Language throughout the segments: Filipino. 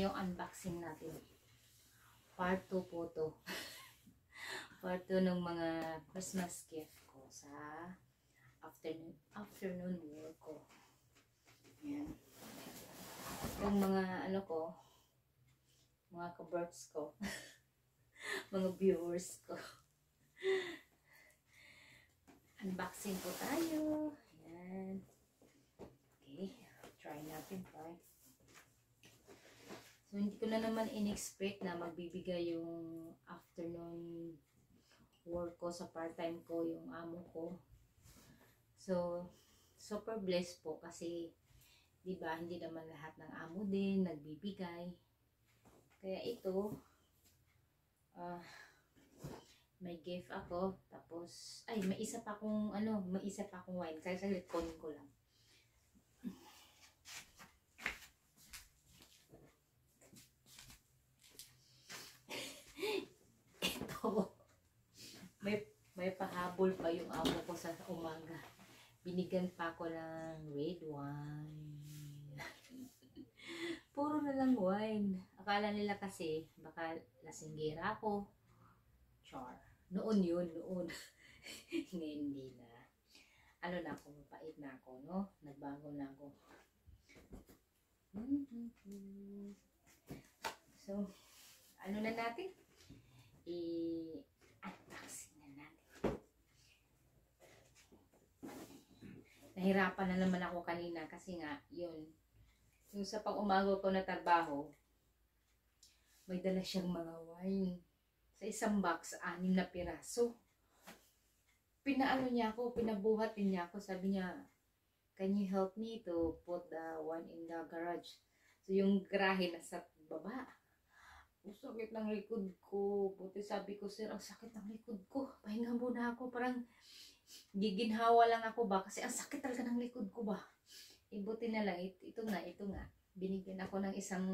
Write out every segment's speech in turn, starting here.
yung unboxing natin. Part 2 po to. Part 2 ng mga Christmas gift ko sa afternoon work ko. Yan. Yung mga ano ko, mga ka-birds ko, mga viewers ko. Unboxing po tayo. Yan. Okay. Try natin pa. So, hindi ko na naman in-expect na magbibigay yung afternoon work ko sa part-time ko, yung amo ko. So, super blessed po kasi, diba, hindi naman lahat ng amo din nagbibigay. Kaya ito, may gift ako. Tapos, ay, may isa pa akong, wine. Kaya saglit, kunin ko lang. May pahabol pa yung amo ko sa umaga. Binigyan pa ako ng red wine. Puro na lang wine. Akala nila kasi baka lasinggera ako. Char. Noon yun, noon. Ngayon hindi na. Ano na ako, mapait na ako, no? Nagbago na ako. So, ano na natin? Unboxing na natin. Nahirapan na naman ako kanina kasi nga, yun. Yung sa pang-umaga ko na trabaho, may dala siyang mga wine. Sa isang box, 6 na piraso. Pinaano niya ako, pinabuhat din niya ako. Sabi niya, can you help me to put the wine in the garage? So yung garahe nasa baba. Ang sakit ng likod ko. Buti sabi ko, sir, ang sakit ng likod ko. Pahinga muna ako. Parang giginhawa lang ako ba? Kasi ang sakit talaga ng likod ko ba? Buti na lang. Ito nga. Binigyan ako ng isang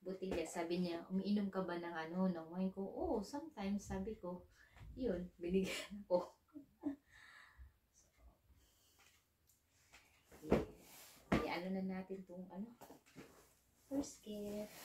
butilya. Sabi niya, umiinom ka ba ng ng wine ko? Oo, sometimes. Sabi ko, yun, binigyan ako. Ano na natin itong first gift.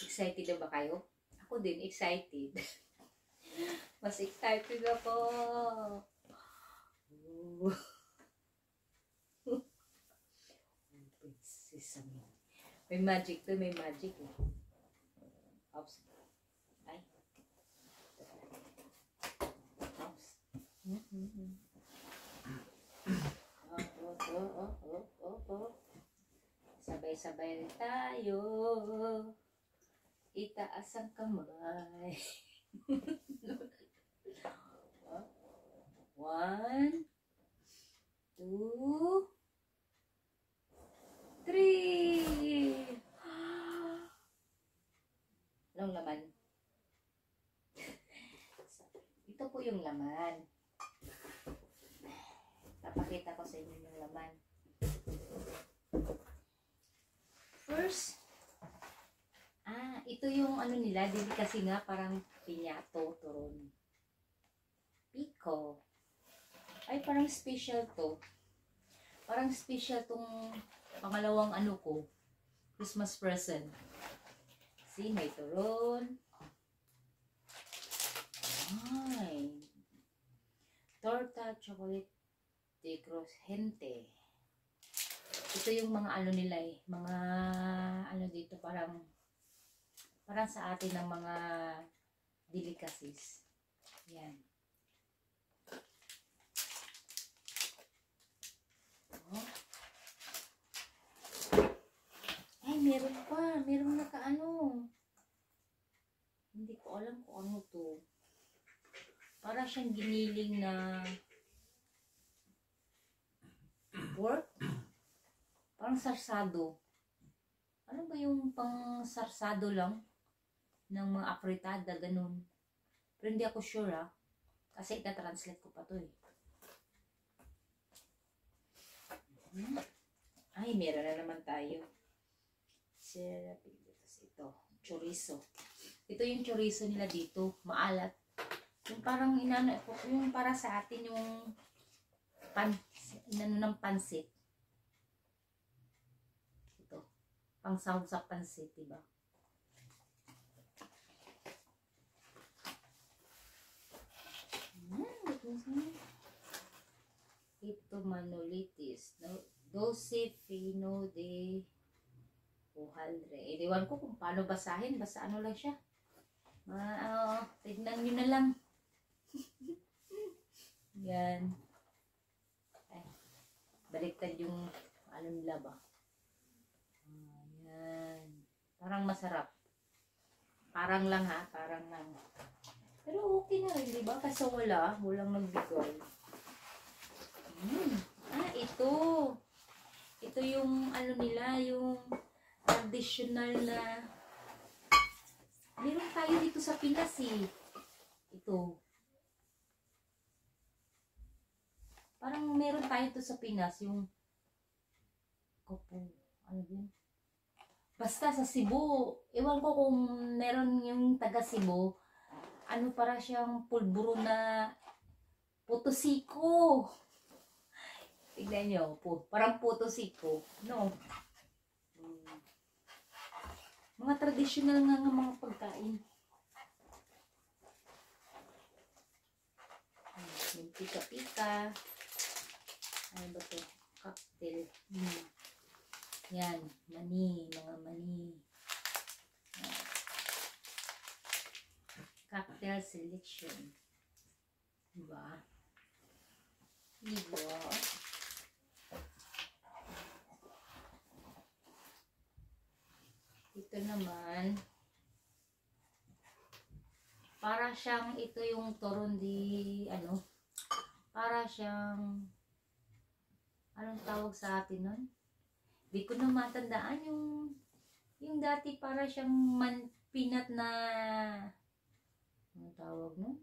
Excited na ba kayo? Ako din, excited. Mas excited ako. Sesame. May magic to, may magic eh. Oops. Ay. Oops. Sabay-sabay rin tayo. Itaas ang kamay. 1, 2, 3. Anong laman? Ito po yung laman. Papakita ko sa inyo yung laman. First, ito yung nila, kasi nga parang pinyato, turon. Pico. Ay, parang special to. Parang special tong pangalawang ko, Christmas present. See, may turon. Ay. Torta chocolate de Crocente. Ito yung mga nila eh. Mga dito parang sa atin ng mga delicacies. Yan. Oh. Ay, meron pa. Meron Hindi ko alam kung ano to. Para siyang giniling na pork. Parang sarsado. Ano ba yung pang sarsado lang? Ng mga apritada, ganun. Pero hindi ako sure kasi ita-translate ko pa to eh. Ay, meron na naman tayo. syrupy. Tapos ito, chorizo. Ito yung chorizo nila dito, maalat. Yung parang inano, yung para sa atin yung inano ng pansit. Ito, pang sound sa pansit, diba? Ito manolitis, no? Doce fino de Pujalre. Ewan ko kung paano basahin. Basta ano lang siya. Tignan nyo na lang. Yan. Ay, baliktad yung ano nila ba. Yan. Parang masarap. Parang lang ha. Parang lang. Pero okay na rin, diba? Kasi walang nagbigay. Ito. Ito yung ano nila, yung traditional na meron tayo dito sa Pinas eh. Ito. Parang meron tayo dito sa Pinas, yung ano yun? Basta sa Cebu. Ewan ko kung meron yung taga Cebu. Ano para siyang pulburo na potosiko. Tignan nyo, parang potosiko. No. Mga traditional nga mga pagkain. Yung pika-pika. Ano ba ito? Cocktail. Yan. Mani. Mga mani. Cocktail selection. Diba? Diba? Ito naman, para siyang, ito yung toron di, ano, para siyang, anong tawag sa atin nun? Di ko na matandaan yung dati para siyang peanut na, anong tawag nun?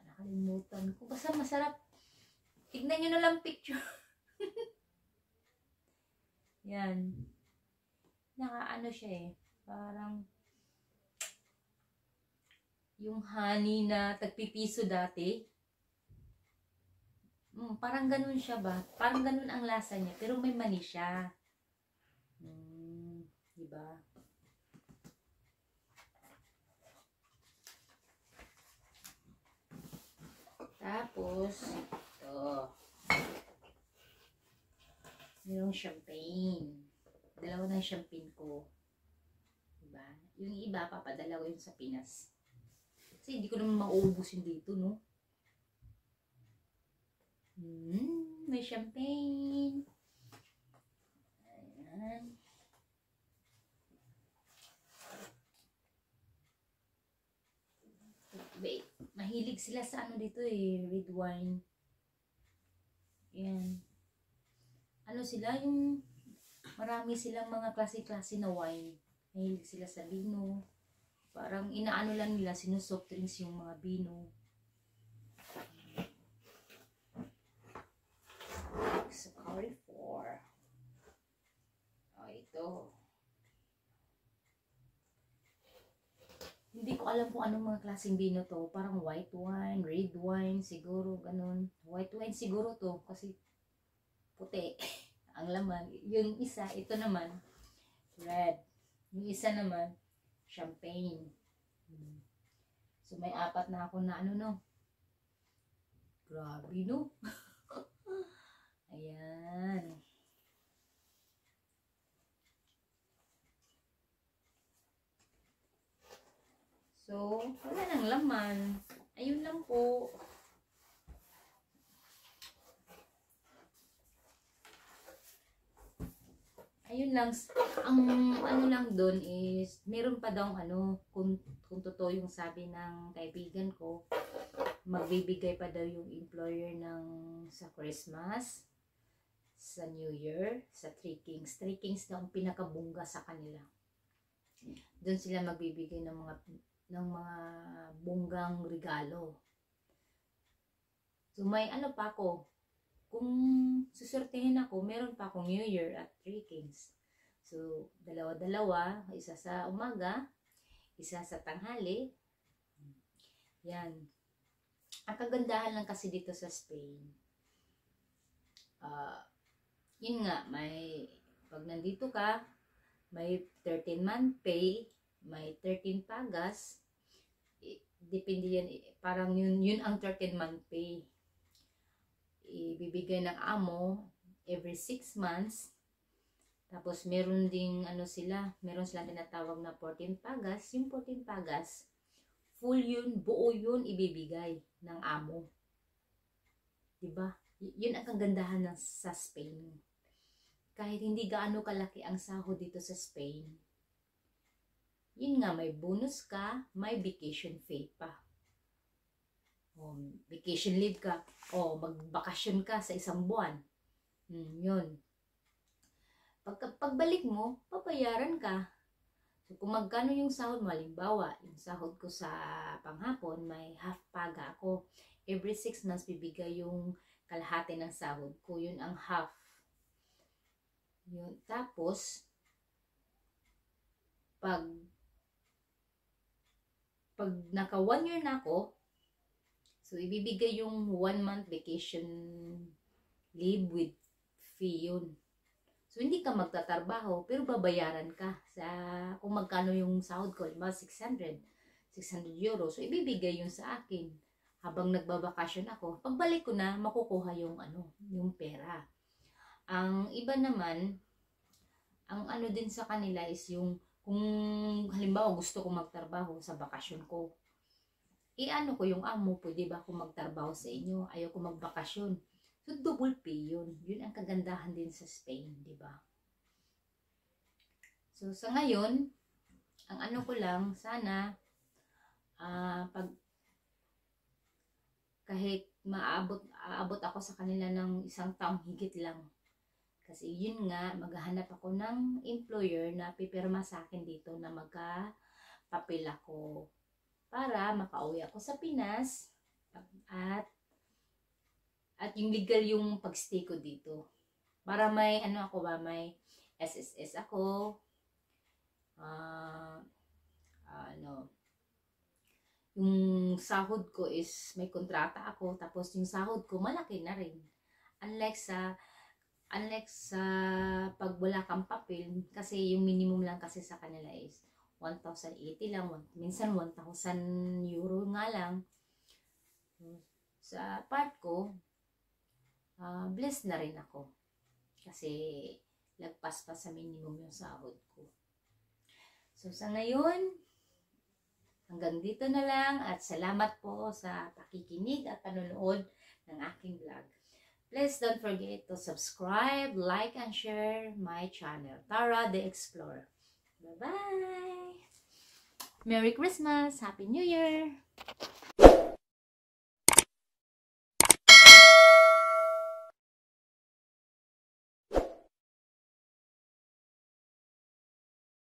Nakalimutan ko. Basta masarap. Tignan nyo na lang picture. Yan. Nakaano siya eh. Parang yung honey na tagpipiso dati. Parang ganun siya ba? Parang ganun ang lasa niya. Pero may mani siya. Diba? Tapos, ito. Mayroong champagne. Dalawa na champagne ko. Diba? Yung iba, papadala ko yun sa Pinas. Kasi hindi ko naman mauubos yun dito, no? May champagne. Ayan. Mahilig sila sa ano dito eh, red wine. Ayan. Ano sila, yung marami silang mga klase-klase na wine. Mahilig sila sa vino. Parang inaano lang nila, sinusoft drinks yung mga vino. So, Carrefour. Ito. Hindi ko alam kung anong mga klaseng vino to. Parang white wine, red wine, siguro, ganun. White wine siguro to, kasi puti ang laman. Yung isa, ito naman, red. Yung isa naman, champagne. So, may 4 na ako na ano, no? Grabe, no? Ayan. So, wala nang laman. Ayun lang po. Ayun lang. Ang ano lang doon is, meron pa daw ano, kung totoo yung sabi ng kaibigan ko, magbibigay pa daw yung employer ng sa Christmas, sa New Year, sa Three Kings. Three Kings daw ang pinakabungga sa kanila. Doon sila magbibigay ng mga bonggang regalo. So may ano pa ako, kung susurtehin ako, meron pa akong New Year at Three Kings. So, dalawa-dalawa, isa sa umaga, isa sa tanghali. Yan. Ang kagandahan lang kasi dito sa Spain, yun nga, pag nandito ka, may 13-month pay, may 13 pagas, depende yan, parang yun ang 13-month pay. Ibibigay ng amo every 6 months. Tapos meron ding meron silang tinatawag na 14 pagas. Yung 14 pagas, full yun, buo yun ibibigay ng amo. Diba? Yun ang kagandahan sa Spain. Kahit hindi gaano kalaki ang sahod dito sa Spain, yun nga, may bonus ka, may vacation pay pa. Vacation leave ka, magbakasyon ka sa isang buwan. Yun. Pagbalik mo, papayaran ka. So, kung magkano yung sahod mo, halimbawa, yung sahod ko sa panghapon, may half paga ako. Every 6 months, bibigay yung kalahati ng sahod ko. Yun ang half. Yun. Tapos, pag naka 1 year na ako, so ibibigay yung 1 month vacation leave with fee yun. So hindi ka magtatrabaho, pero babayaran ka sa kung magkano yung sahod ko, diba 600 euro. So ibibigay yun sa akin habang nagbabakasyon ako. Pagbalik ko na, makukuha yung yung pera. Ang iba naman, ang din sa kanila is yung kung halimbawa gusto ko magtrabaho sa bakasyon ko, ko yung amo, pwede ba ako magtrabaho sa inyo? Ayaw ko magbakasyon. So, double pay yun. Yun ang kagandahan din sa Spain, di ba? So, sa ngayon, ang ko lang, sana, kahit aabot ako sa kanila ng 1 taong higit lang. Kasi yun nga, maghahanap ako ng employer na pipirma sa akin dito na magkapapil ako para makauwi ako sa Pinas at yung legal yung pagstay ko dito. Para may may SSS ako, yung sahod ko is may kontrata ako, tapos yung sahod ko malaki na rin. Unlike sa pag wala kang papel, kasi yung minimum lang kasi sa kanila is 1,080 lang, minsan 1,000 euro nga lang. Sa part ko, blessed na rin ako kasi lagpas pa sa minimum yung sahod ko. So sa ngayon, hanggang dito na lang at salamat po sa pakikinig at panonood ng aking vlog. Please don't forget to subscribe, like, and share my channel, Tara the Explorer. Bye-bye! Merry Christmas! Happy New Year!